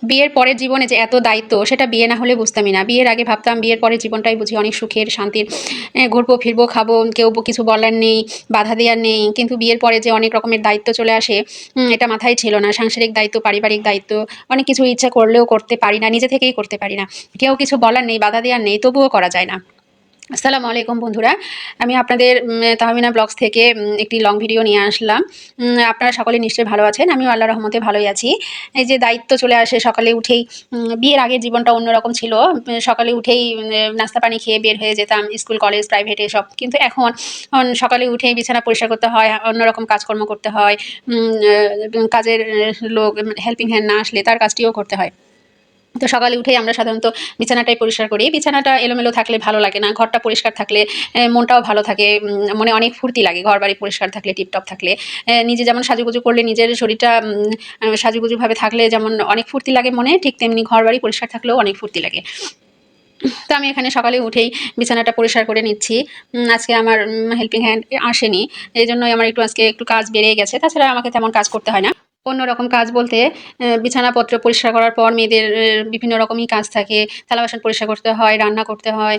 বিয়ের পরের জীবনে যে এত দায়িত্ব সেটা বিয়ে না হলে বুঝতামই না। বিয়ের আগে ভাবতাম বিয়ের পরের জীবনটাই বুঝি অনেক সুখের, শান্তির, ঘুরবো ফিরবো খাবো, কেউ কিছু বলার নেই, বাধা দেওয়ার নেই। কিন্তু বিয়ের পরে যে অনেক রকমের দায়িত্ব চলে আসে, এটা মাথায় ছিল না। সাংসারিক দায়িত্ব, পারিবারিক দায়িত্ব, অনেক কিছু ইচ্ছা করলেও করতে পারি না, নিজে থেকেই করতে পারি না। কেউ কিছু বলার নেই, বাধা দেওয়ার নেই, তবুও করা যায় না। আসসালামু আলাইকুম বন্ধুরা, আমি আপনাদের তাহমিনা ব্লগস থেকে একটি লং ভিডিও নিয়ে আসলাম। আপনারা সকলে নিশ্চয়ই ভালো আছেন, আমিও আল্লাহর রহমতে ভালোই আছি। এই যে দায়িত্ব চলে আসে সকালে উঠেই, বিয়ের আগের জীবনটা অন্যরকম ছিল। সকালে উঠেই নাস্তা পানি খেয়ে বের হয়ে যেতাম স্কুল, কলেজ, প্রাইভেট এসব। কিন্তু এখন সকালে উঠেই বিছানা পরিষ্কার করতে হয়, অন্যরকম কাজকর্ম করতে হয়। কাজের লোক, হেল্পিং হ্যান্ড না আসলে তার কাজটিও করতে হয়। তো সকালে উঠেই আমরা সাধারণত বিছানাটাই পরিষ্কার করি। বিছানাটা এলোমেলো থাকলে ভালো লাগে না, ঘরটা পরিষ্কার থাকলে মনটাও ভালো থাকে, মনে অনেক ফুর্তি লাগে। ঘর বাড়ি পরিষ্কার থাকলে, টিপটপ থাকলে, নিজে যেমন সাজুগুজু করলে নিজের শরীরটা সাজুগুজুভাবে থাকলে যেমন অনেক ফুর্তি লাগে মনে, ঠিক তেমনি ঘর বাড়ি পরিষ্কার থাকলেও অনেক ফুর্তি লাগে। তো আমি এখানে সকালে উঠেই বিছানাটা পরিষ্কার করে নিচ্ছি। আজকে আমার হেল্পিং হ্যান্ড আসেনি, এই জন্যই আমার আজকে একটু কাজ বেড়ে গেছে। তাছাড়া আমাকে তেমন কাজ করতে হয় না। অন্যরকম কাজ বলতে বিছানাপত্র পরিষ্কার করার পর মেয়েদের বিভিন্ন রকমই কাজ থাকে। থালা বাসন পরিষ্কার করতে হয়, রান্না করতে হয়,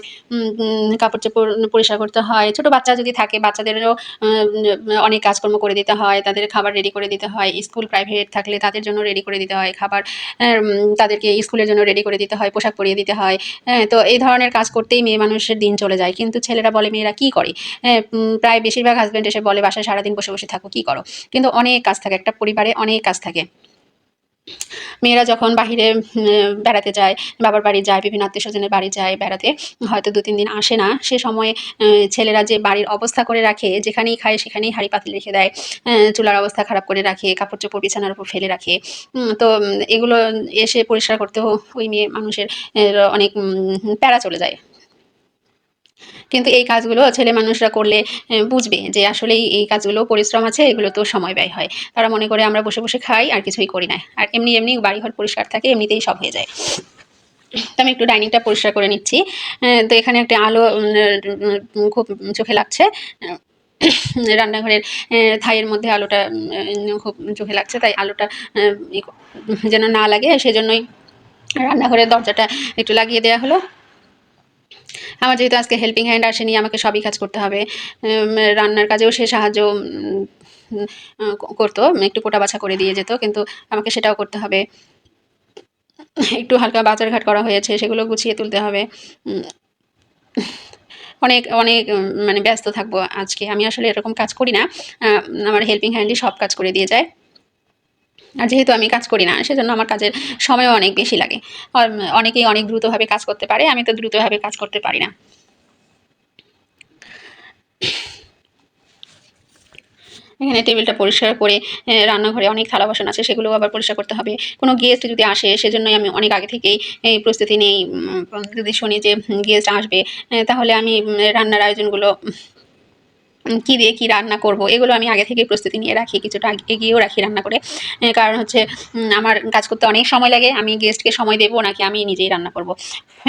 কাপড় চোপড় পরিষ্কার করতে হয়। ছোট বাচ্চা যদি থাকে বাচ্চাদেরও অনেক কাজকর্ম করে দিতে হয়, তাদের খাবার রেডি করে দিতে হয়। স্কুল, প্রাইভেট থাকলে তাদের জন্য রেডি করে দিতে হয় খাবার, তাদেরকে স্কুলের জন্য রেডি করে দিতে হয়, পোশাক পরিয়ে দিতে হয়। তো এই ধরনের কাজ করতেই মেয়ে মানুষের দিন চলে যায়। কিন্তু ছেলেরা বলে মেয়েরা কী করে? প্রায় বেশিরভাগ হাজব্যান্ড এসে বলে বাসায় সারাদিন বসে বসে থাকো, কী করো? কিন্তু অনেক কাজ থাকে, একটা পরিবারে অনেক কাজ থাকে। মেয়েরা যখন বাহিরে বেড়াতে যায়, বাবার বাড়ি যায়, বিভিন্ন আত্মীয়স্বজনের বাড়ি যায় বেড়াতে, হয়তো ২-৩ দিন আসে না। সে সময়ে ছেলেরা যে বাড়ির অবস্থা করে রাখে, যেখানেই খায় সেখানেই হাঁড়ি পাতিল রেখে দেয়, চুলার অবস্থা খারাপ করে রাখে, কাপড়-চোপড় বিছানার উপর ফেলে রাখে। তো এগুলো এসে পরিষ্কার করতেও ওই মেয়ে মানুষের অনেক প্যারা চলে যায়। কিন্তু এই কাজগুলো ছেলে মানুষরা করলে বুঝবে যে আসলেই এই কাজগুলো পরিশ্রম আছে, এগুলো তো সময় ব্যয় হয়। তারা মনে করে আমরা বসে বসে খাই আর কিছুই করি না, আর এমনি এমনি বাড়িঘর পরিষ্কার থাকে, এমনিতেই সব হয়ে যায়। তো আমি একটু ডাইনিংটা পরিষ্কার করে নিচ্ছি। তো এখানে একটা আলো খুব চোখে লাগছে। রান্নাঘরের থাইয়ের মধ্যে আলোটা খুব চোখে লাগছে, তাই আলোটা যেন না লাগে সেজন্যই রান্নাঘরের দরজাটা একটু লাগিয়ে দেওয়া হলো। আমার যেহেতু আজকে হেল্পিং হ্যান্ড আসেনি, আমাকে সবই কাজ করতে হবে। রান্নার কাজেও সে সাহায্য করতো, একটু কোটা বাছা করে দিয়ে যেত, কিন্তু আমাকে সেটাও করতে হবে। একটু হালকা বাজারঘাট করা হয়েছে, সেগুলো গুছিয়ে তুলতে হবে। অনেক অনেক মানে ব্যস্ত থাকবো আজকে। আমি আসলে এরকম কাজ করি না, আমার হেল্পিং হ্যান্ডই সব কাজ করে দিয়ে যায়। আর যেহেতু আমি কাজ করি না সেজন্য আমার কাজের সময়ও অনেক বেশি লাগে। অনেকেই অনেক দ্রুতভাবে কাজ করতে পারে, আমি তো দ্রুতভাবে কাজ করতে পারি না। এখানে টেবিলটা পরিষ্কার করে রান্নাঘরে অনেক থালা বাসন আছে, সেগুলোও আবার পরিষ্কার করতে হবে। কোনো গেস্ট যদি আসে সেজন্যই আমি অনেক আগে থেকেই এই প্রস্তুতি নেই। যদি শুনি যে গেস্ট আসবে, তাহলে আমি রান্নার আয়োজনগুলো কী দিয়ে কী রান্না করব এগুলো আমি আগে থেকেই প্রস্তুতি নিয়ে রাখি, কিছুটা এগিয়েও রাখি রান্না করে। কারণ হচ্ছে আমার কাজ করতে অনেক সময় লাগে। আমি গেস্টকে সময় দেবো নাকি আমি নিজেই রান্না করব?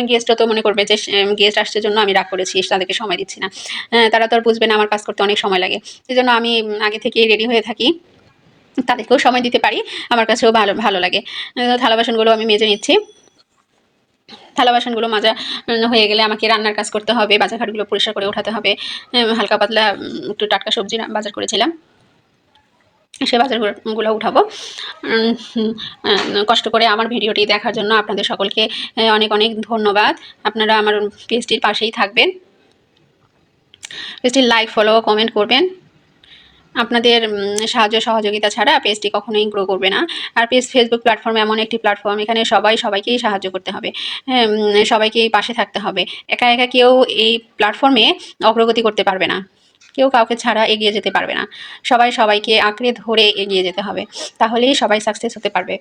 গেস্টও তো মনে করবে যে গেস্ট আসছে জন্য আমি রাগ করেছি, তাদেরকে সময় দিচ্ছি না। তারা তো আর বুঝবে না আমার কাজ করতে অনেক সময় লাগে। সেজন্য আমি আগে থেকেই রেডি হয়ে থাকি, তাদেরকেও সময় দিতে পারি, আমার কাছেও ভালো ভালো লাগে। থালা বাসনগুলো আমি মেজে নিচ্ছি। থালা বাসনগুলো মাজা হয়ে গেলে আমাকে রান্নার কাজ করতে হবে, বাজারঘাটগুলো পরিষ্কার করে ওঠাতে হবে। হালকা পাতলা একটু টাটকা সবজি বাজার করেছিলাম, সে বাজারগুলো উঠাবো। কষ্ট করে আমার ভিডিওটি দেখার জন্য আপনাদের সকলকে অনেক অনেক ধন্যবাদ। আপনারা আমার পেজটির পাশেই থাকবেন, পেজটির লাইক, ফলো, কমেন্ট করবেন। আপনাদের সাহায্য সহযোগিতা ছাড়া পেজটি কখনোই গ্রো করবে না। আর ফেসবুক প্ল্যাটফর্ম এমন একটি প্ল্যাটফর্ম, এখানে সবাইকেই সাহায্য করতে হবে, সবাইকেই পাশে থাকতে হবে। একা একা কেউ এই প্ল্যাটফর্মে অগ্রগতি করতে পারবে না, কেউ কাউকে ছাড়া এগিয়ে যেতে পারবে না। সবাইকে আঁকড়ে ধরে এগিয়ে যেতে হবে, তাহলেই সবাই সাকসেস হতে পারবে।